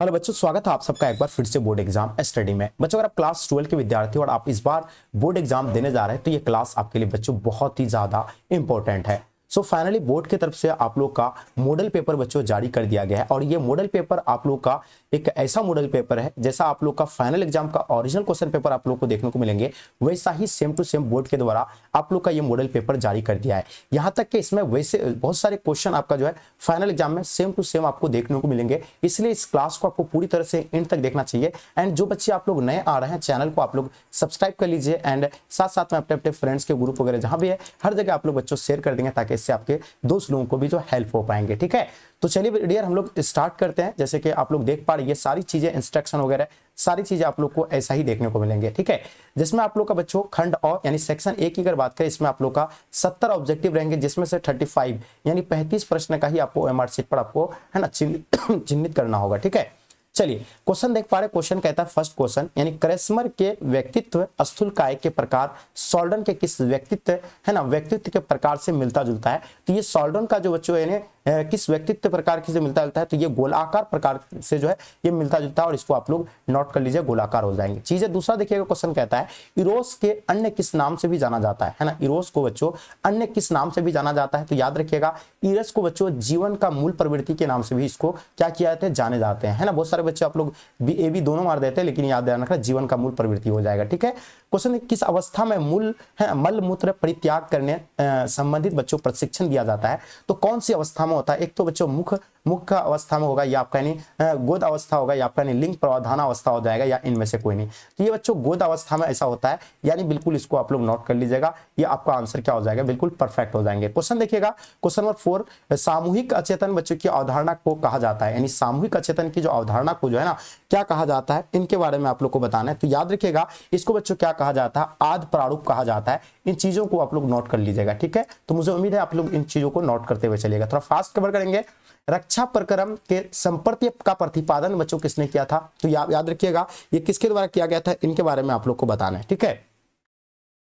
Hello बच्चों, स्वागत है आप सबका एक बार फिर से बोर्ड एग्जाम स्टडी में। बच्चों, अगर आप क्लास 12 के विद्यार्थी और आप इस बार बोर्ड एग्जाम देने जा रहे हैं तो ये क्लास आपके लिए बच्चों बहुत ही ज्यादा इंपॉर्टेंट है। सो फाइनली बोर्ड की तरफ से आप लोग का मॉडल पेपर बच्चों जारी कर दिया गया है और ये मॉडल पेपर आप लोग का एक ऐसा मॉडल पेपर है जैसा आप लोग का फाइनल एग्जाम का ओरिजिनल क्वेश्चन पेपर आप लोग को देखने को मिलेंगे, वैसा ही सेम टू सेम बोर्ड के द्वारा आप लोग का ये मॉडल पेपर जारी कर दिया है। यहाँ तक कि इसमें वैसे बहुत सारे क्वेश्चन आपका जो है फाइनल एग्जाम में सेम टू सेम आपको देखने को मिलेंगे, इसलिए इस क्लास को आपको पूरी तरह से एंड तक देखना चाहिए। एंड जो बच्चे आप लोग नए आ रहे हैं चैनल को आप लोग सब्सक्राइब कर लीजिए एंड साथ साथ में अपने अपने फ्रेंड्स के ग्रुप वगैरह जहां भी है हर जगह आप लोग बच्चों शेयर कर देंगे ताकि इससे आपके दोस्त लोगों को भी जो हेल्प हो पाएंगे। ठीक है, तो चलिए डियर हम लोग स्टार्ट करते हैं। जैसे कि आप लोग देख पा रहे हैं सारी चीजें इंस्ट्रक्शन वगैरह सारी चीजें आप लोग को ऐसा ही देखने को मिलेंगे। ठीक है, जिसमें आप लोग का बच्चों खंड और यानी सेक्शन ए की अगर बात करें इसमें आप लोग का 70 ऑब्जेक्टिव रहेंगे, जिसमें से 35 यानी 35 प्रश्न का ही आपको एमआर शीट पर आपको है ना चिन्हित करना होगा। ठीक है, चलिए क्वेश्चन देख पा रहे। क्वेश्चन कहता है फर्स्ट क्वेश्चन यानी क्रेस्मर के व्यक्तित्व स्थूलकाय के प्रकार सॉल्डन के किस व्यक्तित्व है ना व्यक्तित्व के प्रकार से मिलता जुलता है। तो ये सॉल्डन का जो बच्चों यानी किस व्यक्तित्व प्रकार की से मिलता जुलता है, तो ये गोलाकार प्रकार से जो है ये मिलता जुलता है और इसको आप लोग नोट कर लीजिए, गोलाकार हो जाएंगे चीजें। दूसरा देखिएगा क्वेश्चन कहता है इरोस के अन्य किस नाम से भी जाना जाता है ना। इरोस को बच्चों अन्य किस नाम से भी जाना जाता है, तो याद रखिएगा इरस को बच्चों जीवन का मूल प्रवृत्ति के नाम से भी इसको क्या किया जाता है जाने जाते हैं, है ना। बहुत सारे बच्चे आप लोग बी ए बी दोनों मार देते हैं, लेकिन याद रखना जीवन का मूल प्रवृत्ति हो जाएगा। ठीक है, क्वेश्चन किस अवस्था में मूल है मल मूत्र परित्याग करने संबंधित बच्चों प्रशिक्षण दिया जाता है, तो कौन सी अवस्था में होता है। एक तो बच्चों मुख का अवस्था में होगा या आपका यानी गोद अवस्था होगा या आपका लिंग प्रावधान अवस्था हो जाएगा या इनमें से कोई नहीं। तो ये बच्चों गोद अवस्था में ऐसा होता है, यानी बिल्कुल इसको आप लोग नोट कर लीजिएगा, ये आपका आंसर क्या हो जाएगा बिल्कुल परफेक्ट हो जाएंगे। क्वेश्चन देखिएगा क्वेश्चन नंबर 4 सामूहिक अचेतन बच्चों की अवधारणा को कहा जाता है, यानी सामूहिक अचेतन की जो अवधारणा को जो है ना क्या कहा जाता है, इनके बारे में आप लोग को बताना है। तो याद रखिएगा इसको बच्चों क्या कहा जाता है, आद प्रारूप कहा जाता है। इन चीजों को आप लोग नोट कर लीजिएगा। ठीक है, तो मुझे उम्मीद है आप लोग इन चीजों को नोट करते हुए चलिएगा। थोड़ा फास्ट कवर करेंगे। रक्षा प्रक्रम के संपर्क का प्रतिपादन बच्चों किसने किया था, तो याद रखिएगा ये किसके द्वारा किया गया था, इनके बारे में आप लोग को बताना है। ठीक है,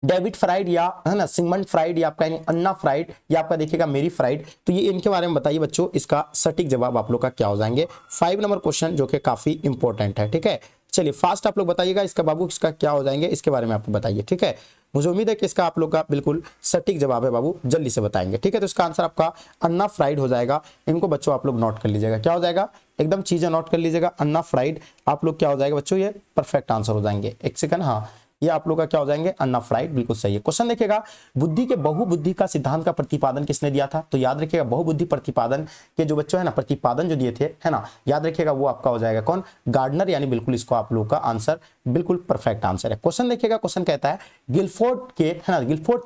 डेविड फ्राइड या है ना सिगमंड फ्राइड या आपका अन्ना फ्राइड या आपका देखिएगा मेरी फ्राइड, तो ये इनके बारे में बताइए बच्चों, इसका सटीक जवाब आप लोग का क्या हो जाएंगे। 5 नंबर क्वेश्चन जो कि काफी इंपॉर्टेंट है। ठीक है, चलिए फास्ट आप लोग बताइएगा इसका बाबू इसका क्या हो जाएंगे, इसके बारे में आपको बताइए। ठीक है, मुझे उम्मीद है कि इसका आप लोग का बिल्कुल सटीक जवाब है बाबू, जल्दी से बताएंगे। ठीक है, तो इसका आंसर आपका अन्ना फ्राइड हो जाएगा। इनको बच्चों आप लोग नोट कर लीजिएगा, क्या हो जाएगा एकदम चीजें नोट कर लीजिएगा, अन्ना फ्राइड आप लोग क्या हो जाएगा बच्चों, ये परफेक्ट आंसर हो जाएंगे। एक सेकंड, हाँ ये आप लोग का क्या हो जाएंगे अन्ना फ्राइड, बिल्कुल सही है। क्वेश्चन देखिएगा बुद्धि के बहुबुद्धि का सिद्धांत का प्रतिपादन किसने दिया था, तो याद रखिएगा बहुबुद्धि प्रतिपादन के जो बच्चों है ना प्रतिपादन जो दिए थे है ना, याद रखिएगा वो आपका हो जाएगा कौन, गार्डनर, यानी बिल्कुल इसको आप लोग का आंसर बिल्कुल परफेक्ट आंसर है। क्वेश्चन देखिएगा क्वेश्चन कहता है गिलफोर्ड के है ना गिलफोर्ड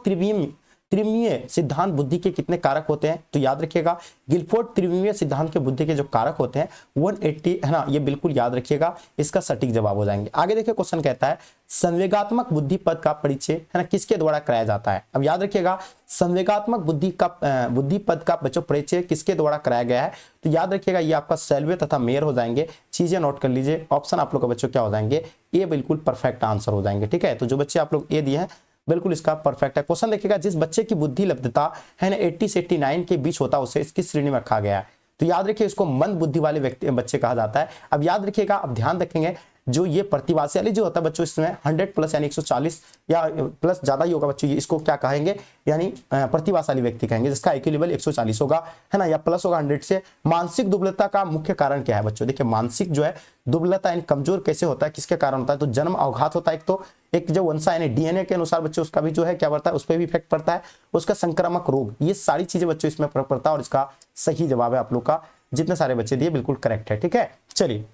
त्रिमीय सिद्धांत बुद्धि के कितने कारक होते हैं, तो याद रखिएगा गिलफोर्ड त्रिमीय सिद्धांत के बुद्धि के जो कारक होते हैं 180 है ना, ये बिल्कुल याद रखिएगा, इसका सटीक जवाब हो जाएंगे। आगे देखिए क्वेश्चन कहता है संवेगात्मक बुद्धि पद का परिचय है ना किसके द्वारा कराया जाता है। अब याद रखिएगा संवेगात्मक बुद्धि पद का बच्चों परिचय किसके द्वारा कराया गया है, तो याद रखिएगा ये आपका सेल्वे तथा मेयर हो जाएंगे। चीजें नोट कर लीजिए, ऑप्शन आप लोग का बच्चों क्या हो जाएंगे, ये बिल्कुल परफेक्ट आंसर हो जाएंगे। ठीक है, तो जो बच्चे आप लोग ये दिए हैं बिल्कुल इसका परफेक्ट है। क्वेश्चन देखिएगा जिस बच्चे की बुद्धि लब्धता है ना 80 से 89 के बीच होता है उसे इसकी श्रेणी में रखा गया है, तो याद रखिए इसको मंद बुद्धि वाले व्यक्ति बच्चे कहा जाता है। अब याद रखिएगा, अब ध्यान रखेंगे जो ये प्रतिभाशाली जो होता है बच्चों इसमें 100 प्लस यानी 140 या प्लस ज्यादा ही होगा बच्चों, इसको क्या कहेंगे यानी प्रतिभाशाली व्यक्ति कहेंगे, जिसका IQ लेवल 140 होगा है ना या प्लस होगा 100 से। मानसिक दुर्बलता का मुख्य कारण क्या है बच्चों, देखिए मानसिक जो है दुर्बलता यानी कमजोर कैसे होता है, किसके कारण होता है, तो जन्म अवघात होता है, एक तो एक जो वंशा यानी DNA के अनुसार बच्चों उसका भी जो है क्या पड़ता है, उस पर भी इफेक्ट पड़ता है, उसका संक्रामक रोग, ये सारी चीजें बच्चों इसमें फर्क पड़ता है और इसका सही जवाब है आप लोग का जितने सारे बच्चे दिए बिल्कुल करेक्ट है। ठीक है, चलिए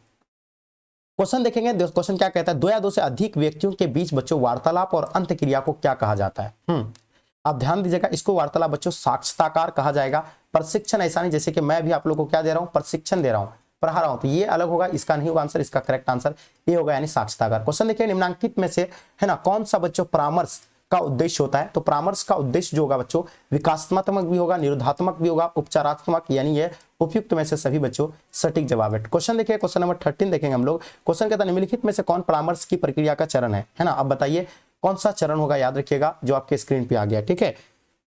क्वेश्चन देखेंगे। क्वेश्चन क्या कहता है, 2 या 2 से अधिक व्यक्तियों के बीच बच्चों वार्तालाप और अंत क्रिया को क्या कहा जाता है। आप ध्यान दीजिएगा, इसको वार्तालाप बच्चों साक्षात्कार कहा जाएगा। प्रशिक्षण ऐसा नहीं जैसे कि मैं भी आप लोगों को क्या दे रहा हूं, प्रशिक्षण दे रहा हूं, पढ़ा रहा हूं, तो ये अलग होगा, इसका नहीं होगा आंसर, इसका करेक्ट आंसर ये होगा यानी साक्षात्कार। क्वेश्चन देखिए निम्नलिखित में से है ना कौन सा बच्चों परामर्श का उद्देश्य होता है, तो परामर्श का उद्देश्य जो होगा बच्चों विकासात्मक भी होगा, निरोधात्मक भी होगा, उपचारात्मक, यानी ये उपयुक्त में से सभी बच्चों सटीक जवाब है। क्वेश्चन देखिए क्वेश्चन नंबर 13 देखेंगे हम लोग। क्वेश्चन कहता है निम्नलिखित में से कौन परामर्श की प्रक्रिया का चरण है ना, अब बताइए कौन सा चरण होगा, याद रखिएगा जो आपके स्क्रीन पे आ गया। ठीक है,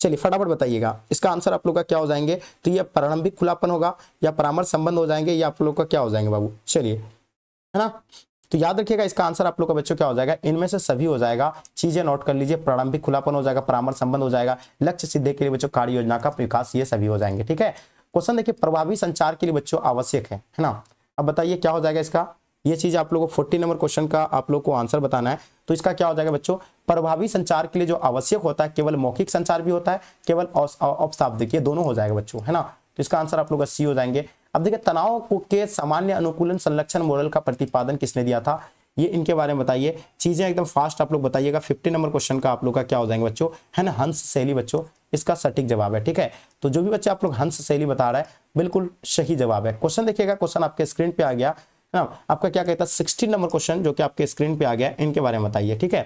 चलिए फटाफट बताइएगा इसका आंसर आप लोग का क्या हो जाएंगे। तो ये प्रारंभिक खुलापन होगा या परामर्श संबंध हो जाएंगे या आप लोग का क्या हो जाएंगे बाबू, चलिए है ना। तो याद रखिएगा इसका आंसर आप लोग का बच्चों क्या हो जाएगा, इनमें से सभी हो जाएगा। चीजें नोट कर लीजिए, प्रारंभिक खुलापन हो जाएगा, परामर्श संबंध हो जाएगा, लक्ष्य सिद्धि के लिए बच्चों कार्य योजना का विकास, ये सभी हो जाएंगे। ठीक है, क्वेश्चन देखिए, प्रभावी संचार के लिए बच्चों आवश्यक है ना। अब बताइए क्या हो जाएगा इसका, ये चीज आप लोगों को 40 नंबर क्वेश्चन का आप लोग को आंसर बताना है। तो इसका क्या हो जाएगा बच्चों, प्रभावी संचार के लिए जो आवश्यक होता है केवल मौखिक संचार भी होता है, केवल औपशाब्दिक, ये दोनों हो जाएगा बच्चों, है ना। तो इसका आंसर आप लोग का सी हो जाएंगे। अब देखिए, तनाव के सामान्य अनुकूलन संरक्षण मॉडल का प्रतिपादन किसने दिया था, ये इनके बारे में बताइए। चीजें एकदम फास्ट आप लोग बताइएगा। 50 नंबर क्वेश्चन का आप लोग का क्या हो जाएंगे बच्चों, है ना, हंस शैली बच्चों, इसका सटीक जवाब है। ठीक है, तो जो भी बच्चे आप लोग हंस शैली बता रहे हैं बिल्कुल सही जवाब है। क्वेश्चन देखिएगा, क्वेश्चन आपके स्क्रीन पे आ गया ना, आपका क्या कहता है 16 नंबर क्वेश्चन जो कि आपके स्क्रीन पे आ गया, इनके बारे में बताइए। ठीक है,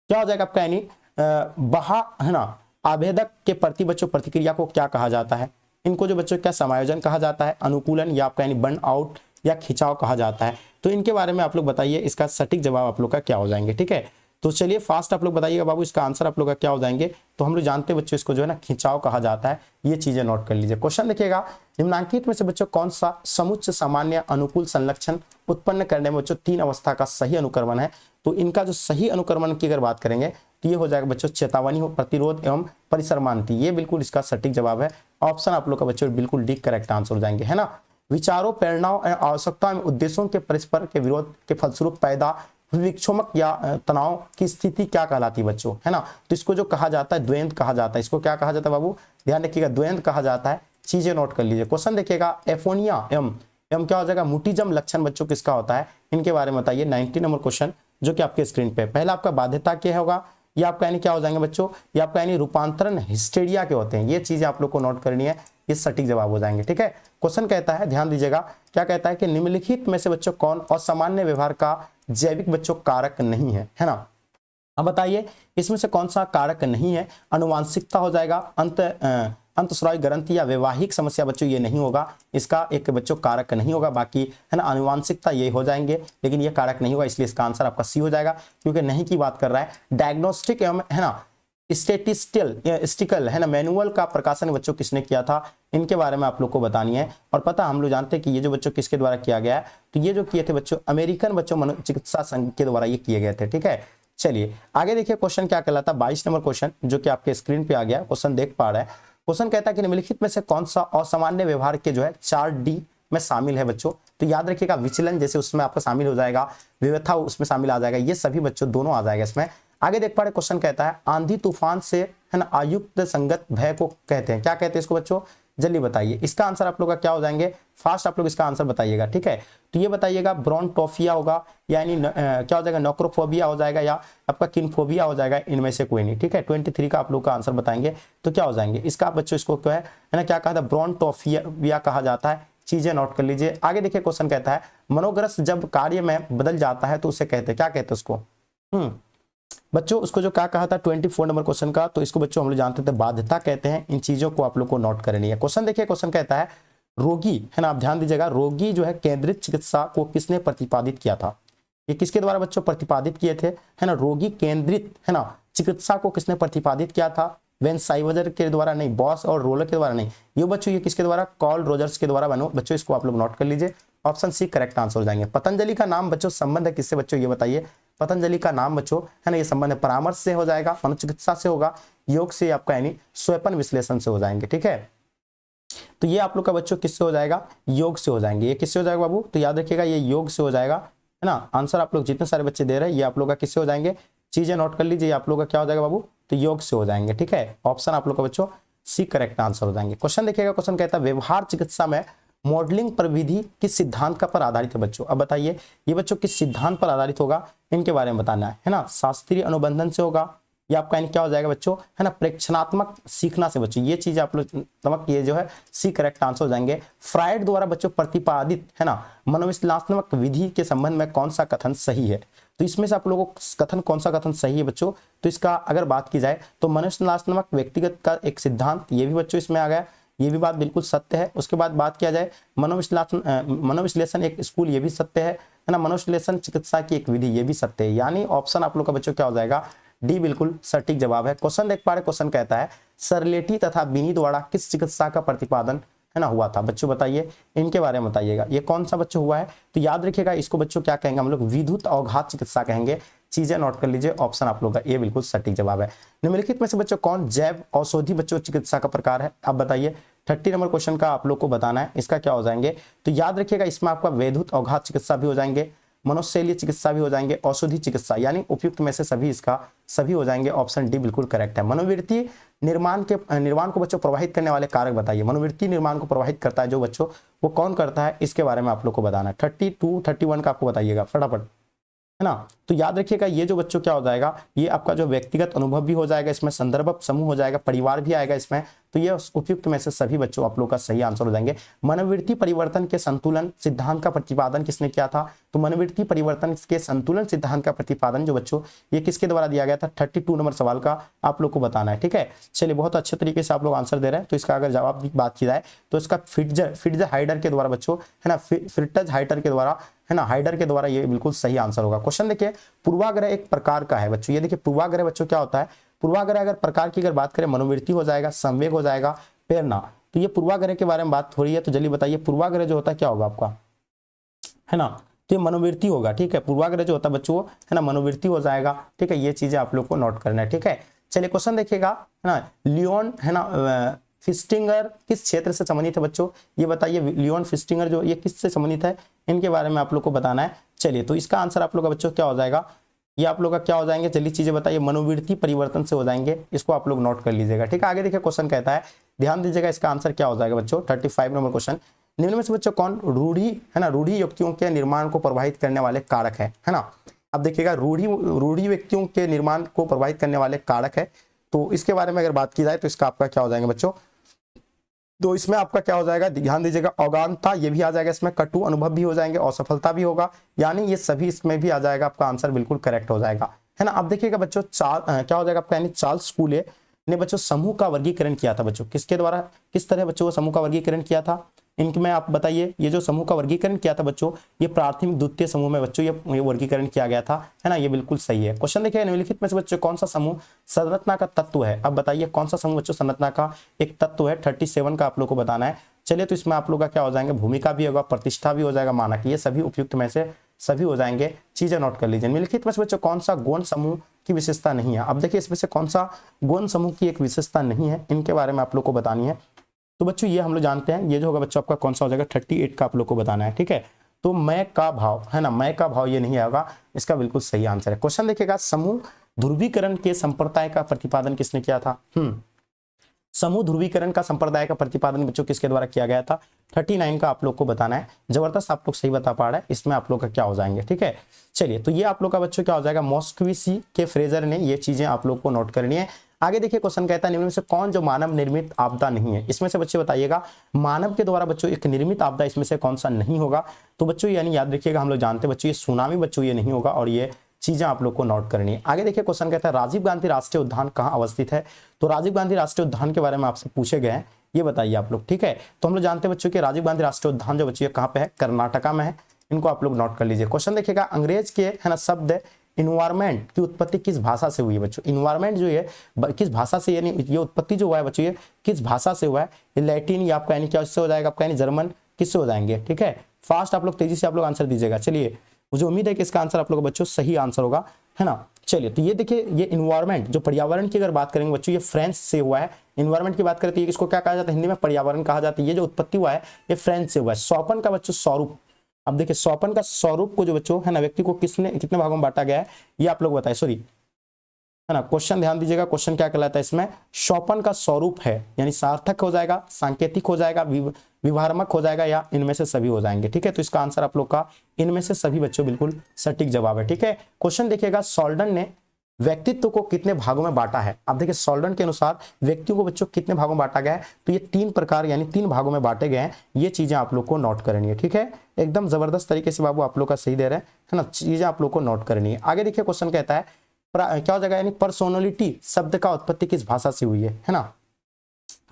क्या हो जाएगा आपका, यानी बहा, है ना, आवेदक के प्रति बच्चों प्रतिक्रिया को क्या कहा जाता है, इनको जो बच्चों क्या समायोजन कहा जाता है, अनुकूलन या आपका यानी बर्न आउट या खिंचाव कहा जाता है। तो इनके बारे में आप लोग बताइए, इसका सटीक जवाब आप लोग का क्या हो जाएंगे। ठीक है, तो चलिए फास्ट आप लोग बताइएगा बाबू, इसका आंसर आप लोग का क्या हो जाएंगे। तो हम लोग जानते हैं बच्चों इसको जो है ना खिंचाव कहा जाता है, ये चीजें नोट कर लीजिए। क्वेश्चन देखिएगा, निम्नांकित में से बच्चों कौन सा समुच्च सामान्य अनुकूल संलक्षण उत्पन्न करने में बच्चों 3 अवस्था का सही अनुक्रमण है। तो इनका जो सही अनुक्रमण की अगर बात करेंगे तो ये हो जाएगा बच्चों चेतावनी हो, प्रतिरोध एवं परिसरमांति, ये बिल्कुल इसका सटीक जवाब है। ऑप्शन आप लोग का बच्चों बिल्कुल डी करेक्ट आंसर हो जाएंगे, है ना। विचारों, प्रेरणाओं, आवश्यकताओं एवं उद्देश्यों के परस्पर के विरोध के फलस्वरूप पैदा विक्षोभक या तनाव की स्थिति क्या कहलाती है बच्चों, है ना। तो इसको जो कहा जाता है द्वंद्व कहा जाता है, इसको क्या कहा जाता है बाबू, ध्यान रखिएगा, द्वंद्व कहा जाता है। चीजें नोट कर लीजिए। क्वेश्चन देखिएगा, एफोनिया एवं क्या हो जाएगा मुटिज्म लक्षण बच्चों किसका होता है, इनके बारे में बताइए। 90 नंबर क्वेश्चन जो कि आपके स्क्रीन पे, पहला आपका बाध्यता क्या होगा, ये आपका यानी क्या हो जाएंगे बच्चों, ये आपका यानी रूपांतरण हिस्टेरिया के होते हैं, ये चीजें आप लोग को नोट करनी है, ये सटीक जवाब हो जाएंगे। ठीक है, क्वेश्चन कहता है, ध्यान दीजिएगा, क्या कहता है कि निम्नलिखित में से बच्चों कौन असामान्य व्यवहार का जैविक बच्चों कारक नहीं है ना। अब बताइए इसमें से कौन सा कारक नहीं है, अनुवांशिकता हो जाएगा, अंतःस्रावी ग्रंथि या वैवाहिक समस्या बच्चों ये नहीं होगा, इसका एक बच्चों कारक नहीं होगा, बाकी है ना अनुवांशिकता ये हो जाएंगे, लेकिन ये कारक नहीं होगा, इसलिए इसका आंसर आपका सी हो जाएगा, क्योंकि नहीं की बात कर रहा है। डायग्नोस्टिक एवं है ना स्टेटिस्टिकल है ना मैनुअल का प्रकाशन बच्चों किसने किया था, इनके बारे में आप लोग को बतानी है। और पता हम लोग जानते हैं कि ये जो बच्चों किसके द्वारा किया गया है, तो ये जो किए थे बच्चों अमेरिकन बच्चों मनोचिकित्सा संघ के द्वारा ये किए गए थे। ठीक है, चलिए आगे देखिए, क्वेश्चन क्या कहलाता है 22 नंबर क्वेश्चन जो कि आपके स्क्रीन पे आ गया, क्वेश्चन देख पा रहे हैं। क्वेश्चन कहता है कि निम्नलिखित में से कौन सा असामान्य व्यवहार के जो है 4D में शामिल है बच्चों। तो याद रखिएगा, विचलन जैसे उसमें आपका शामिल हो जाएगा, विविधता उसमें शामिल आ जाएगा, ये सभी बच्चों दोनों आ जाएगा इसमें। आगे देख पा रहे, क्वेश्चन कहता है आंधी तूफान से है ना आयुक्त संगत भय को कहते हैं, क्या कहते हैं इसको बच्चों, जल्दी बताइए। इसका आंसर आप लोग का क्या हो जाएंगे, फास्ट आप लोग इसका आंसर बताइएगा। ठीक है, तो ये बताइएगा ब्रोंटोफिया होगा, यानी क्या हो जाएगा नोक्रोफोबिया हो जाएगा, या आपका किनफोबिया हो जाएगा, इनमें से कोई नहीं। ठीक है, 23 का आप लोग का आंसर बताएंगे तो क्या हो जाएंगे, इसका आप बच्चों इसको क्या है ना क्या कहा था, ब्रोंटोफिया कहा जाता है। चीजें नोट कर लीजिए। आगे देखिए, क्वेश्चन कहता है मनोग्रस्त जब कार्य में बदल जाता है तो उसे कहते हैं, क्या कहते हैं उसको, बच्चों उसको जो क्या कहा था 24 नंबर क्वेश्चन का, तो इसको बच्चों हम लोग जानते थे बाध्यता कहते हैं। इन चीजों को आप लोग को नोट करनी है। क्वेश्चन देखिए, क्वेश्चन कहता है रोगी है ना, आप ध्यान दीजिएगा, रोगी जो है केंद्रित चिकित्सा को किसने प्रतिपादित किया था, ये किसके द्वारा बच्चों प्रतिपादित किए थे, है ना, रोगी केंद्रित है ना चिकित्सा को किसने प्रतिपादित किया था, वेन साइवजर के द्वारा नहीं, बॉस और रोलर के द्वारा नहीं, ये बच्चों ये किसके द्वारा, कॉल रोजर्स के द्वारा बनो बच्चों, इसको आप लोग नोट कर लीजिए। ऑप्शन सी करेक्ट आंसर हो जाएंगे। पतंजलि का नाम बच्चों संबंध है किससे बच्चों, ये बताइए। पतंजलि का नाम बच्चों है ना, ये संबंध परामर्श से हो जाएगा, मनोचिकित्सा से होगा, योग से आपका यानी स्वयं विश्लेषण से हो जाएंगे। ठीक है, तो ये आप लोग का बच्चों किससे हो जाएगा, योग से हो जाएंगे। ये किससे हो जाएगा बाबू, तो याद रखिएगा ये योग से हो जाएगा, है ना। आंसर आप लोग जितने सारे बच्चे दे रहे हैं ये आप लोग का किससे हो जाएंगे, चीजें नोट कर लीजिए, आप लोग का क्या हो जाएगा बाबू, तो योग से हो जाएंगे। ठीक है, ऑप्शन आप लोग का बच्चों सी करेक्ट आंसर हो जाएंगे। क्वेश्चन देखिएगा, क्वेश्चन कहता है व्यवहार चिकित्सा में मॉडलिंग प्रविधि किस सिद्धांत का पर आधारित है बच्चों। अब बताइए ये बच्चों किस सिद्धांत पर आधारित होगा, इनके बारे में बताना है ना। शास्त्रीय अनुबंधन से होगा, या आपका यानी क्या हो जाएगा बच्चों, है ना प्रेक्षणात्मक सीखना से बच्चों, ये चीज आप लोग नमक ये जो है सी करेक्ट आंसर हो जाएंगे। फ्राइड द्वारा बच्चों प्रतिपादित है ना मनोविश्लेषणात्मक विधि के संबंध में कौन सा कथन सही है, तो इसमें से आप लोगों को कथन कौन सा कथन सही है बच्चों, तो इसका अगर बात की जाए तो मनोविश्लेषणात्मक व्यक्तिगत का एक सिद्धांत, ये भी बच्चों इसमें आ गया, ये भी बात बिल्कुल सत्य है। उसके बाद बात किया जाए मनोविश्लेषण एक स्कूल, ये भी सत्य है ना। मनोविश्लेषण चिकित्सा की एक विधि, ये भी सत्य है। यानी ऑप्शन आप लोग का बच्चों क्या हो जाएगा, डी बिल्कुल सटीक जवाब है। क्वेश्चन देख पा रहे, क्वेश्चन कहता है सरलेटी तथा बिनी द्वारा किस चिकित्सा का प्रतिपादन है ना हुआ था। बच्चों बताइए, इनके बारे में बताइएगा, ये कौन सा बच्चों हुआ है। तो याद रखिएगा इसको बच्चों क्या कहेंगे हम लोग, विद्युत अवघात चिकित्सा कहेंगे। चीजें नोट कर लीजिए, ऑप्शन आप लोग का ये बिल्कुल सटीक जवाब है। निम्नलिखित में से बच्चों कौन जैव औषधि बच्चों चिकित्सा का प्रकार है, अब बताइए। 30 नंबर क्वेश्चन का आप लोग को बताना है, इसका क्या हो जाएंगे। तो याद रखिएगा इसमें आपका विद्युत अवघात चिकित्सा भी हो जाएंगे, मनुष्यलीय चिकित्सा भी हो जाएंगे, औषधि चिकित्सा, यानी उपयुक्त में से सभी इसका सभी हो जाएंगे। ऑप्शन डी बिल्कुल करेक्ट है। मनोवृत्ति निर्माण को बच्चों प्रभावित करने वाले कारक बताइए। मनोवृत्ति निर्माण को प्रभावित करता है जो बच्चों, वो कौन करता है, इसके बारे में आप लोग को बताना है। 32 31 का आपको बताइएगा फटाफट, है ना। तो याद रखिएगा ये जो बच्चों क्या हो जाएगा, ये आपका जो व्यक्तिगत अनुभव भी हो जाएगा, इसमें संदर्भ समूह हो जाएगा, परिवार भी आएगा इसमें। तो ये उपयुक्त में से सभी बच्चों आप लोग का सही आंसर हो जाएंगे। मनोवृत्ति परिवर्तन के संतुलन सिद्धांत का प्रतिपादन किसने किया था। तो मनोवृत्ति परिवर्तन के संतुलन सिद्धांत का प्रतिपादन जो बच्चों ये किसके द्वारा दिया गया था। 32 नंबर सवाल का आप लोग को बताना है, ठीक है। चलिए बहुत अच्छे तरीके से आप लोग आंसर दे रहे हैं। तो इसका अगर जवाब की बात की जाए तो इसका फिट्ज हाइडर के द्वारा बच्चों, है ना, फिट्ज हाइडर के द्वारा, है ना, हाइडर के द्वारा ये बिल्कुल सही आंसर होगा। क्वेश्चन देखिए, पूर्वाग्रह एक प्रकार का है बच्चों। ये देखिए पूर्वाग्रह बच्चों क्या होता है। पूर्वाग्रह अगर प्रकार की अगर बात करें, मनोवृत्ति हो जाएगा, संवेग हो जाएगा, प्रेरणा। तो ये पूर्वाग्रह के बारे में बात हो रही है, तो जल्दी बताइए पूर्वाग्रह जो होता है क्या होगा आपका, है ना। तो ये मनोवृत्ति होगा, ठीक है। पूर्वाग्रह जो होता है बच्चों, है ना, मनोवृत्ति हो जाएगा, ठीक है। ये चीजें आप लोग को नोट करना है, ठीक है। चलिए क्वेश्चन देखिएगा, है ना, लियोन, है ना, फिस्टिंगर किस क्षेत्र से संबंधित है बच्चों, ये बताइए। लियोन फिस्टिंगर जो ये किससे संबंधित है, इनके बारे में आप लोग को बताना है। चलिए तो इसका आंसर आप लोग का बच्चों क्या हो जाएगा, ये आप लोग का क्या हो जाएंगे, चलिए चीजें बताइए, मनोवृत्ति परिवर्तन से हो जाएंगे। इसको आप लोग नोट कर लीजिएगा, ठीक है। आगे देखिए क्वेश्चन कहता है, ध्यान दीजिएगा इसका आंसर क्या हो जाएगा बच्चों। 35 नंबर क्वेश्चन, निम्न में से बच्चों कौन रूढ़ी, है ना, रूढ़ी युक्तियों के निर्माण को प्रभावित करने वाले कारक है ना। अब देखिएगा रूढ़ी व्यक्तियों के निर्माण को प्रभावित करने वाले कारक है। तो इसके बारे में अगर बात की जाए तो इसका आपका क्या हो जाएगा बच्चों। तो इसमें आपका क्या हो जाएगा, ध्यान दीजिएगा, अज्ञानता ये भी आ जाएगा इसमें, कटु अनुभव भी हो जाएंगे, असफलता भी होगा, यानी ये सभी इसमें भी आ जाएगा। आपका आंसर बिल्कुल करेक्ट हो जाएगा, है ना। अब देखिएगा बच्चों क्या हो जाएगा आपका, यानी चार्ल्स स्कूले ने बच्चों समूह का वर्गीकरण किया था बच्चों, किसके द्वारा, किस तरह बच्चों को समूह का वर्गीकरण किया था। इनमें आप बताइए, ये जो समूह का वर्गीकरण किया था बच्चों, ये प्राथमिक द्वितीय समूह में बच्चों ये वर्गीकरण किया गया था, है ना। ये बिल्कुल सही है। क्वेश्चन देखिए, निम्नलिखित में से बच्चों कौन सा समूह संरचना का तत्व है। अब बताइए कौन सा समूह बच्चों संरचना का एक तत्व है। 37 का आप लोग को बताना है। चलिए तो इसमें आप लोग का क्या हो जाएंगे, भूमिका भी होगा, प्रतिष्ठा भी हो जाएगा, मानक, ये सभी उपयुक्त में से सभी हो जाएंगे। चीजें नोट कर लीजिए। निम्नलिखित में से बच्चों कौन सा गौण समूह की विशेषता नहीं है। अब देखिए इसमें से कौन सा गौण समूह की एक विशेषता नहीं है, इनके बारे में आप लोग को बतानी है। तो बच्चों ये हम लोग जानते हैं, ये जो होगा बच्चों आपका कौन सा हो जाएगा, 38 का आप लोग को बताना है, ठीक है। तो मैं का भाव, है ना, मैं का भाव ये नहीं आएगा, इसका बिल्कुल सही आंसर है। क्वेश्चन देखिएगा, समूह ध्रुवीकरण के संप्रदाय का प्रतिपादन किसने किया था। समूह ध्रुवीकरण का संप्रदाय का प्रतिपादन बच्चों किसके द्वारा किया गया था। 39 का आप लोग को बताना है। जबरदस्त आप लोग सही बता पा रहे हैं, इसमें आप लोग का क्या हो जाएंगे, ठीक है। चलिए तो ये आप लोग का बच्चों क्या हो जाएगा, मॉस्क्विसी के फ्रेजर ने, ये चीजें आप लोग को नोट करनी है। आगे देखिए क्वेश्चन कहता है, निम्न में से कौन जो मानव निर्मित आपदा नहीं है। इसमें से बच्चे बताइएगा, मानव के द्वारा बच्चों एक निर्मित आपदा इसमें से कौन सा नहीं होगा। तो बच्चों यानी याद रखिएगा, हम लोग जानते हैं बच्चों ये सुनामी बच्चों ये नहीं होगा, और ये चीजें आप लोग को नोट करनी है। आगे देखिए क्वेश्चन कहता है, राजीव गांधी राष्ट्रीय उद्यान कहाँ अवस्थित है। तो राजीव गांधी राष्ट्रीय उद्यान के बारे में आपसे पूछे गए हैं, ये बताइए आप लोग, ठीक है। तो हम लोग जानते हैं बच्चों कि राजीव गांधी राष्ट्रीय उद्यान जो बच्चों कहाँ पे है, कर्नाटका में है। इनको आप लोग नोट कर लीजिए। क्वेश्चन देखिएगा, अंग्रेज के, है ना, शब्द इन्वायरमेंट की उत्पत्ति किस भाषा से हुई है बच्चों। इन्वायरमेंट जो है किस भाषा से, यानी ये उत्पत्ति जो हुआ है बच्चों, ये किस भाषा से हुआ है। ये लैटिन या आपका यानी क्या इससे हो जाएगा, आपका यानी जर्मन, किससे हो जाएंगे, ठीक है। फास्ट आप लोग तेजी से आप लोग आंसर दीजिएगा। चलिए मुझे उम्मीद है कि इसका आंसर आप लोग बच्चों सही आंसर होगा, है ना। चलिए तो ये देखिए, ये इन्वायरमेंट जो पर्यावरण की अगर बात करेंगे बच्चों, ये फ्रेंच से हुआ है। इन्वायरमेंट की बात करते हैं, इसको क्या कहा जाता है हिंदी में, पर्यावरण कहा जाता है। ये जो उत्पत्ति हुआ है ये फ्रेंच से हुआ है। स्वपन का बच्चों स्वरूप, अब देखिए स्वपन का स्वरूप को जो बच्चों, है ना, व्यक्ति को कितने भागों में बांटा गया है, ये आप लोग बताएं, सॉरी, है ना। क्वेश्चन ध्यान दीजिएगा, क्वेश्चन क्या कहलाता है इसमें, स्वपन का स्वरूप है, यानी सार्थक हो जाएगा, सांकेतिक हो जाएगा, विवरणात्मक हो जाएगा, या इनमें से सभी हो जाएंगे, ठीक है। तो इसका आंसर आप लोग का इनमें से सभी बच्चों बिल्कुल सटीक जवाब है, ठीक है। क्वेश्चन देखिएगा, सॉल्डन ने व्यक्तित्व को कितने भागों में बांटा है। अब देखिए सॉल्डन के अनुसार व्यक्तियों को बच्चों कितने भागों में बांटा गया है। तो ये 3 प्रकार यानी 3 भागों में बांटे गए हैं। ये चीजें आप लोग को नोट करनी है, ठीक है। एकदम जबरदस्त तरीके से बाबू आप लोग का सही दे रहे हैं, है ना। चीजें आप लोग को नोट करनी है। आगे देखिए क्वेश्चन कहता है, क्या हो जाएगा, यानी पर्सोनलिटी शब्द का उत्पत्ति किस भाषा से हुई है ना।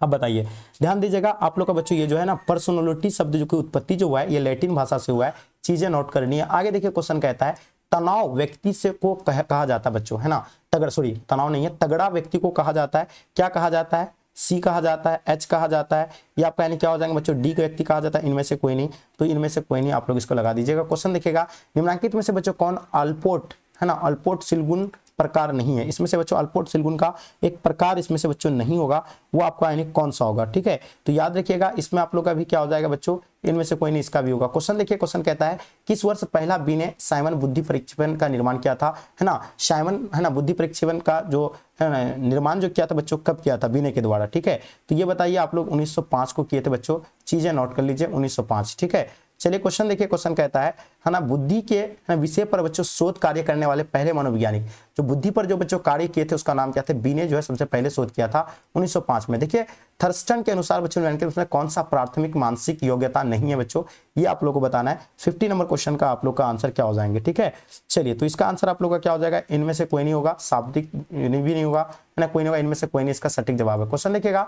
अब बताइए, ध्यान दीजिएगा आप लोग का बच्चों, ये जो है ना पर्सोनलिटी शब्द जो की उत्पत्ति जो हुआ है ये लैटिन भाषा से हुआ है। चीजें नोट करनी है। आगे देखिए क्वेश्चन कहता है, तनाव व्यक्ति से को कहा जाता है बच्चों, है ना। तनाव नहीं है, तगड़ा व्यक्ति को कहा जाता है, क्या कहा जाता है, सी कहा जाता है, एच कहा जाता है, या आपका यानी क्या हो जाएंगे बच्चों, डी का व्यक्ति कहा जाता है। इनमें से कोई नहीं, तो इनमें से कोई नहीं, आप लोग इसको लगा दीजिएगा। क्वेश्चन देखिएगा, निम्नलिखित में से बच्चों कौन अल्पोट, है ना, अल्पोट सिलगुण प्रकार नहीं है। इसमें से बच्चों अल्पोट सिलगुण का एक प्रकार इसमें से बच्चों नहीं होगा, वो आपका यानी कौन सा होगा, ठीक है। तो याद रखिएगा, इसमें आप लोग का भी क्या हो जाएगा बच्चों, इनमें से कोई नहीं, इसका भी होगा। क्वेश्चन देखिए, क्वेश्चन कहता है किस वर्ष पहला बी ने साइमन बुद्धि प्रक्षेपण का निर्माण किया था, है ना। साइमन, है ना, बुद्धि प्रक्षेपण का जो है ना निर्माण जो किया था बच्चों, कब किया था, बीने के द्वारा, ठीक है। तो ये बताइए आप लोग 1905 को किए थे बच्चों, चीजें नोट कर लीजिए, 1905, ठीक है। चलिए क्वेश्चन देखिए, क्वेश्चन कहता है ना, बुद्धि के विषय पर बच्चों शोध कार्य करने वाले पहले मनोवैज्ञानिक, जो बुद्धि पर जो बच्चों कार्य किए थे उसका नाम क्या था, बी ने जो है सबसे पहले शोध किया था 1905 में। देखिए थर्स्टन के अनुसार बच्चों उसमें कौन सा प्राथमिक मानसिक योग्यता नहीं है बच्चों, ये आप लोगों को बताना है। 50 नंबर क्वेश्चन का आप लोग का आंसर क्या हो जाएंगे, ठीक है। चलिए तो इसका आंसर आप लोग का क्या हो जाएगा, इनमें से कोई नहीं होगा, शाब्दिक भी नहीं होगा, है ना, कोई नहीं होगा, इनमें से कोई नहीं, इसका सटीक जवाब है। क्वेश्चन देखिएगा,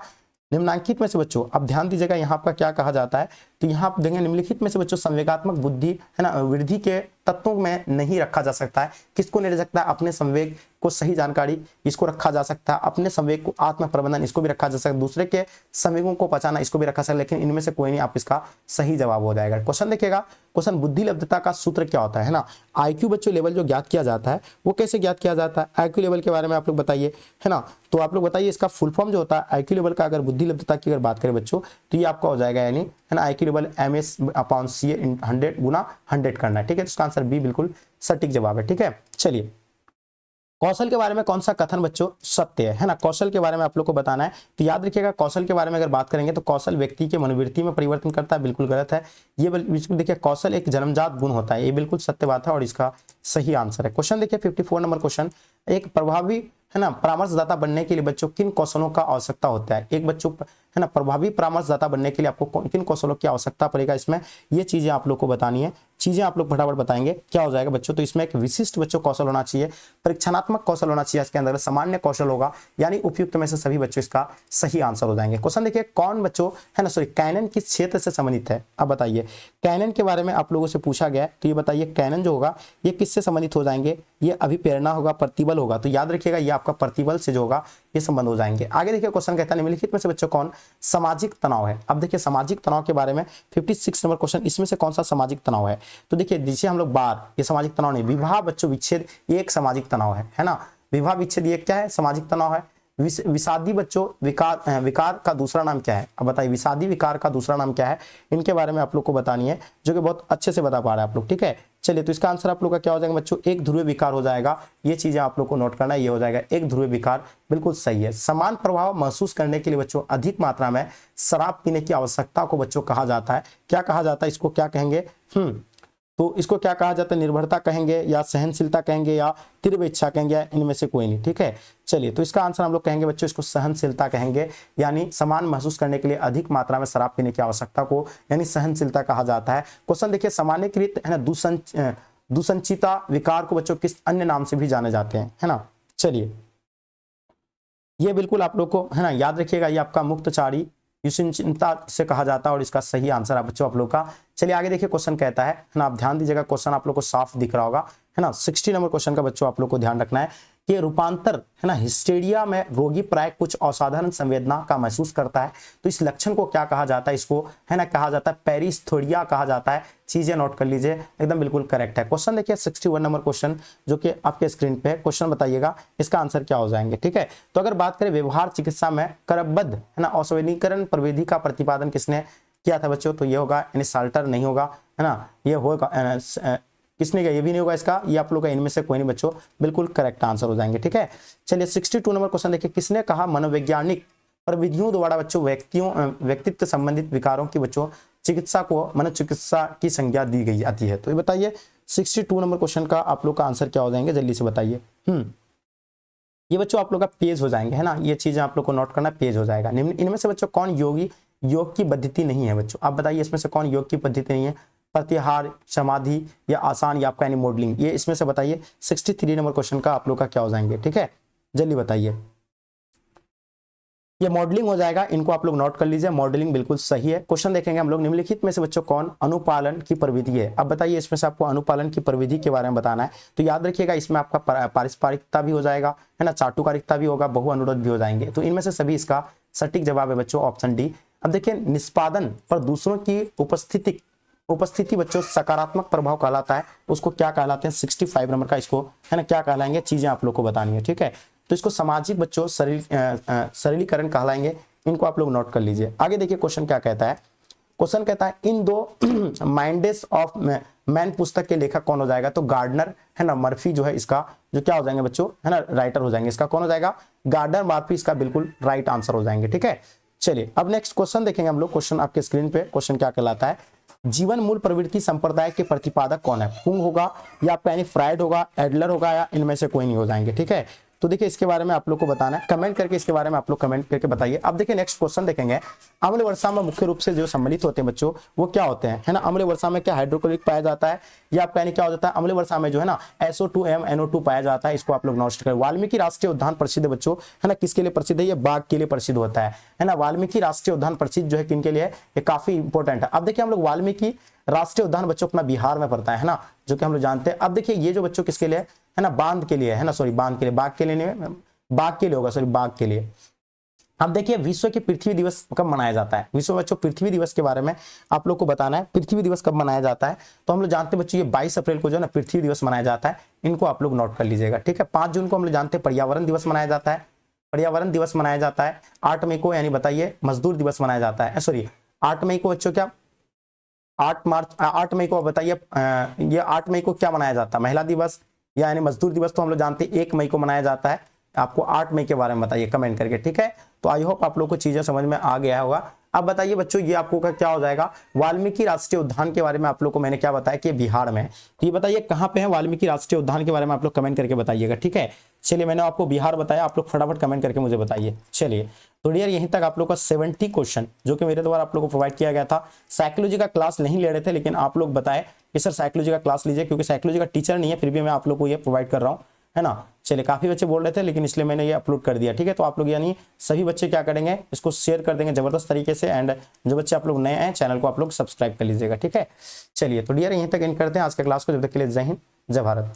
निम्नलिखित में से बच्चों अब ध्यान दीजिएगा, यहाँ आपका क्या कहा जाता है, तो यहाँ आप देंगे निम्नलिखित में से बच्चों संवेगात्मक बुद्धि, है ना, वृद्धि के तत्वों में नहीं रखा जा सकता है। किसको नहीं रख सकता है, अपने संवेग को सही जानकारी, इसको रखा जा सकता है, अपने संवेग को आत्म प्रबंधन, इसको भी रखा जा सकता है, दूसरे के संवेगों को पहचाना, इसको भी रखा सकता है, लेकिन इनमें से कोई नहीं, आप इसका सही जवाब हो जाएगा। क्वेश्चन देखिएगा, क्वेश्चन बुद्धि लब्धता का सूत्र क्या होता है ना। आईक्यू बच्चों लेवल जो ज्ञात किया जाता है वो कैसे ज्ञात किया जाता है, आईक्यू लेवल के बारे में आप लोग बताइए, है ना। तो आप लोग बताइए इसका फुल फॉर्म जो होता है आईक्यू लेवल का, अगर बुद्धि लब्धता की अगर बात करें बच्चों, तो ये आपका हो जाएगा यानी, है ना, आईक्यू लेवल MS/CA 100 गुना 100 करना है, ठीक है। तो इसका आंसर बी बिल्कुल सटीक जवाब है, ठीक है। चलिए कौशल के बारे में कौन सा कथन बच्चों सत्य है ना, कौशल के बारे में आप लोग को बताना है। तो याद रखिएगा, कौशल के बारे में अगर बात करेंगे तो कौशल व्यक्ति के मनोवृत्ति में परिवर्तन करता है, बिल्कुल गलत है। ये बिल्कुल देखिए, कौशल एक जन्मजात गुण होता है, ये बिल्कुल सत्य बात है और इसका सही आंसर है। क्वेश्चन देखिए 54 नंबर क्वेश्चन, एक प्रभावी, है ना, परामर्शदाता बनने के लिए बच्चों किन कौशलों का आवश्यकता होता है। एक बच्चों, है ना, प्रभावी परामर्शदाता बनने के लिए आपको किन कौशलों की आवश्यकता पड़ेगा, इसमें ये चीजें आप लोग को बतानी है। चीजें आप लोग फटाफट बताएंगे क्या हो जाएगा बच्चों। तो इसमें एक विशिष्ट बच्चों कौशल होना चाहिए, परीक्षणात्मक कौशल होना चाहिए, इसके अंदर सामान्य कौशल होगा, यानी उपयुक्त में से सभी बच्चों इसका सही आंसर हो जाएंगे। क्वेश्चन देखिए, कौन बच्चों, है ना, सॉरी, कैनन किस क्षेत्र से संबंधित है। अब बताइए, कैनन के बारे में आप लोगों से पूछा गया है, तो ये बताइए कैनन जो होगा ये किससे संबंधित हो जाएंगे, ये अभिप्रेरणा होगा, प्रतिबल होगा। तो याद रखिएगा ये आपका प्रतिबल से जो होगा ये संबंध हो जाएंगे। आगे देखिए क्वेश्चन कहता है निम्नलिखित में से बच्चों कौन सामाजिक तनाव है। अब देखिए सामाजिक तनाव के बारे में 56 नंबर क्वेश्चन, इसमें से कौन सा सामाजिक तनाव है। तो देखिए जिसे हम लोग बार, ये सामाजिक तनाव नहीं, विवाह बच्चों विच्छेद ये एक सामाजिक तनाव है ना। विवाह विच्छेद ये क्या है, सामाजिक तनाव है। विषादी बच्चों विकार का दूसरा नाम क्या है। अब बताइए विषादी विकार का दूसरा नाम क्या है, इनके बारे में आप लोग को बतानी है, जो कि बहुत अच्छे से बता पा रहे हैं आप लोग, ठीक है। चलिए तो इसका आंसर आप लोग का क्या हो जाएगा बच्चों, एक ध्रुवीय विकार हो जाएगा। ये चीजें आप लोग को नोट करना है, ये हो जाएगा एक ध्रुवीय विकार, बिल्कुल सही है। समान प्रभाव महसूस करने के लिए बच्चों अधिक मात्रा में शराब पीने की आवश्यकता को बच्चों कहा जाता है, क्या कहा जाता है, इसको क्या कहेंगे, तो इसको क्या कहा जाता है, निर्भरता कहेंगे या सहनशीलता कहेंगे या तीव्र इच्छा कहेंगे, या इनमें से कोई नहीं, ठीक है। चलिए तो इसका आंसर हम लोग कहेंगे बच्चों इसको सहनशीलता कहेंगे, यानी समान महसूस करने के लिए अधिक मात्रा में शराब पीने की आवश्यकता को यानी सहनशीलता कहा जाता है। क्वेश्चन देखिए सामान्यकृत, है ना, दुसंचिता विकार को बच्चों किस अन्य नाम से भी जाने जाते हैं, है ना। चलिए ये बिल्कुल आप लोग को, है ना, याद रखिएगा, ये आपका मुक्तचारी चिंता से कहा जाता है और इसका सही आंसर है बच्चों आप लोग का। चलिए आगे देखिए क्वेश्चन कहता है ना, आप ध्यान दीजिएगा, क्वेश्चन आप लोग को साफ दिख रहा होगा, है ना। 60 नंबर क्वेश्चन का बच्चों आप लोग को ध्यान रखना है कि रूपांतर, है ना, हिस्टेरिया में रोगी प्राय कुछ असाधारण संवेदना का महसूस करता है, तो इस लक्षण को क्या कहा जाता है, इसको, है ना, कहा जाता है पेरिस्थोरिया कहा जाता है। चीजें नोट कर लीजिए, एकदम बिल्कुल करेक्ट है। क्वेश्चन देखिए 61 नंबर क्वेश्चन जो कि आपके स्क्रीन पे है, क्वेश्चन बताइएगा इसका आंसर क्या हो जाएंगे, ठीक है। तो अगर बात करें व्यवहार चिकित्सा में करबद्ध, है ना, असंवेदीकरण प्रविधि का प्रतिपादन किसने किया था बच्चों, तो ये होगा यानी साल्टर नहीं होगा, है ना, ये होगा किसने किया, ये भी नहीं होगा इसका, ये आप लोग का इनमें से कोई नहीं बच्चों, बिल्कुल करेक्ट आंसर हो जाएंगे, ठीक है। चलिए 62 नंबर क्वेश्चन देखिए, किसने कहा मनोवैज्ञानिक प्रविधियों द्वारा बच्चों व्यक्तित्व संबंधित विकारों की बच्चों चिकित्सा को मनोचिकित्सा की संज्ञा दी गई आती है। तो ये बताइए 62 नंबर क्वेश्चन का आप लोग का आंसर क्या हो जाएंगे, जल्दी से बताइए। ये बच्चों आप लोग का पेज हो जाएंगे, है ना, ये चीजें आप लोग को नोट करना, पेज हो जाएगा। इनमें से बच्चों कौन योग की पद्धति नहीं है बच्चों, आप बताइए इसमें से कौन योग की पद्धति नहीं है, प्रत्याहार, समाधि या आसान या आपका यानी मॉडलिंग, ये इसमें से बताइए। 63 नंबर क्वेश्चन का आप लोग का क्या हो जाएंगे, ठीक है, जल्दी बताइए। ये मॉडलिंग हो जाएगा, इनको आप लोग नोट कर लीजिए, मॉडलिंग बिल्कुल सही है। क्वेश्चन देखेंगे हम लोग, निम्नलिखित में से बच्चों कौन अनुपालन की प्रविधि है। अब बताइए इसमें से आपको अनुपालन की प्रविधि के बारे में बताना है। तो याद रखिएगा इसमें आपका पारस्परिकता भी हो जाएगा, है ना, चाटुकारिकता भी होगा, बहु अनुरोध भी हो जाएंगे। तो इनमें से सभी इसका सटीक जवाब है बच्चों ऑप्शन डी। अब देखिए निष्पादन पर दूसरों की उपस्थिति बच्चों सकारात्मक प्रभाव कहलाता है, उसको क्या कहलाते हैं 65 नंबर का, इसको है ना क्या कहलाएंगे, चीजें आप लोग को बतानी है, ठीक है। तो इसको सामाजिक बच्चों सरलीकरण कहलाएंगे, इनको आप लोग नोट कर लीजिए। आगे देखिए क्वेश्चन क्या कहता है, क्वेश्चन कहता है इन दो माइंड्स ऑफ मैन पुस्तक के लेखक कौन हो जाएगा। तो गार्डनर है ना मर्फी जो है इसका जो क्या हो जाएंगे बच्चों, है ना राइटर हो जाएंगे, इसका कौन हो जाएगा गार्डनर मर्फी, इसका बिल्कुल राइट आंसर हो जाएंगे, ठीक है। चलिए अब नेक्स्ट क्वेश्चन देखेंगे हम लोग, क्वेश्चन आपके स्क्रीन पे, क्वेश्चन क्या कहलाता है, जीवन मूल प्रवृत्ति संप्रदाय के प्रतिपादक कौन है। पुंग होगा या आपका यानी फ्रायड होगा, एडलर होगा, या इनमें से कोई नहीं हो जाएंगे, ठीक है। तो देखिए इसके बारे में आप लोग को बताना है, कमेंट करके इसके बारे में आप लोग कमेंट करके बताइए। अब देखिए नेक्स्ट क्वेश्चन देखेंगे, अम्ल वर्षा में मुख्य रूप से जो सम्मिलित होते हैं बच्चों वो क्या होते हैं, है ना। अम्ल वर्षा में क्या हाइड्रोक्लोरिक पाया जाता है, या आपका यानी क्या हो जाता है, अम्ल वर्षा में जो है ना SO2M NO2 पाया जाता है, इसको आप लोग नोट करें। वाल्मीकि राष्ट्रीय उद्यान प्रसिद्ध है बच्चों, है ना, किसके लिए प्रसिद्ध है, ये बाघ के लिए प्रसिद्ध होता है ना। वाल्मीकि राष्ट्रीय उद्यान प्रसिद्ध जो है किनके लिए है, ये काफी इंपॉर्टेंट है। अब देखिए हम लोग वाल्मीकि राष्ट्रीय उद्यान बच्चों अपना बिहार में पड़ता है ना, जो कि हम लोग जानते हैं। अब देखिए ये जो बच्चों किसके लिए है ना, बांध के लिए है ना, सॉरी बांध के लिए, बाघ के लिए नहीं, बाघ के लिए होगा, सॉरी बाघ के लिए। अब देखिए विश्व के पृथ्वी दिवस कब मनाया जाता है, विश्व बच्चों पृथ्वी दिवस के बारे में आप लोग को बताना है, पृथ्वी दिवस कब मनाया जाता है। तो हम लोग जानते हैं बच्चों ये 22 अप्रैल को जो है ना पृथ्वी दिवस मनाया जाता है, इनको आप लोग नोट कर लीजिएगा, ठीक है। 5 जून को हम लोग जानते हैं पर्यावरण दिवस मनाया जाता है, पर्यावरण दिवस मनाया जाता है। 8 मई को यानी बताइए मजदूर दिवस मनाया जाता है, सॉरी 8 मई को बच्चों क्या 8 मई को बताइए, ये 8 मई को क्या मनाया जाता है, महिला दिवस या यानी मजदूर दिवस तो हम लोग जानते हैं 1 मई को मनाया जाता है। आपको 8 मई के बारे में बताइए कमेंट करके, ठीक है। तो आई होप आप लोग को चीजें समझ में आ गया होगा। अब बताइए बच्चों ये आपको क्या हो जाएगा, वाल्मीकि राष्ट्रीय उद्यान के बारे में आप लोग को मैंने क्या बताया कि बिहार में। तो ये बताइए कहाँ पे है वाल्मीकि राष्ट्रीय उद्यान के बारे में आप लोग कमेंट करके बताइएगा, ठीक है। चलिए मैंने आपको बिहार बताया, आप लोग फटाफट कमेंट करके मुझे बताइए। चलिए तो डियर यहीं तक आप लोग का 70 क्वेश्चन जो कि मेरे द्वारा आप लोग को प्रोवाइड किया गया था। साइकोलॉजी का क्लास नहीं ले रहे थे, लेकिन आप लोग बताए कि सर साइकोलॉजी का क्लास लीजिए, क्योंकि साइकोलॉजी का टीचर नहीं है, फिर भी मैं आप लोग को ये प्रोवाइड कर रहा हूँ, है ना। चलिए काफी बच्चे बोल रहे थे, लेकिन इसलिए मैंने ये अपलोड कर दिया, ठीक है। तो आप लोग यानी सभी बच्चे क्या करेंगे, इसको शेयर कर देंगे जबरदस्त तरीके से, एंड जो बच्चे आप लोग नए हैं चैनल को आप लोग सब्सक्राइब कर लीजिएगा, ठीक है। चलिए तो डियर यहीं तक एंड करते हैं आज के क्लास को, जब तक के लिए जय हिंद जय भारत।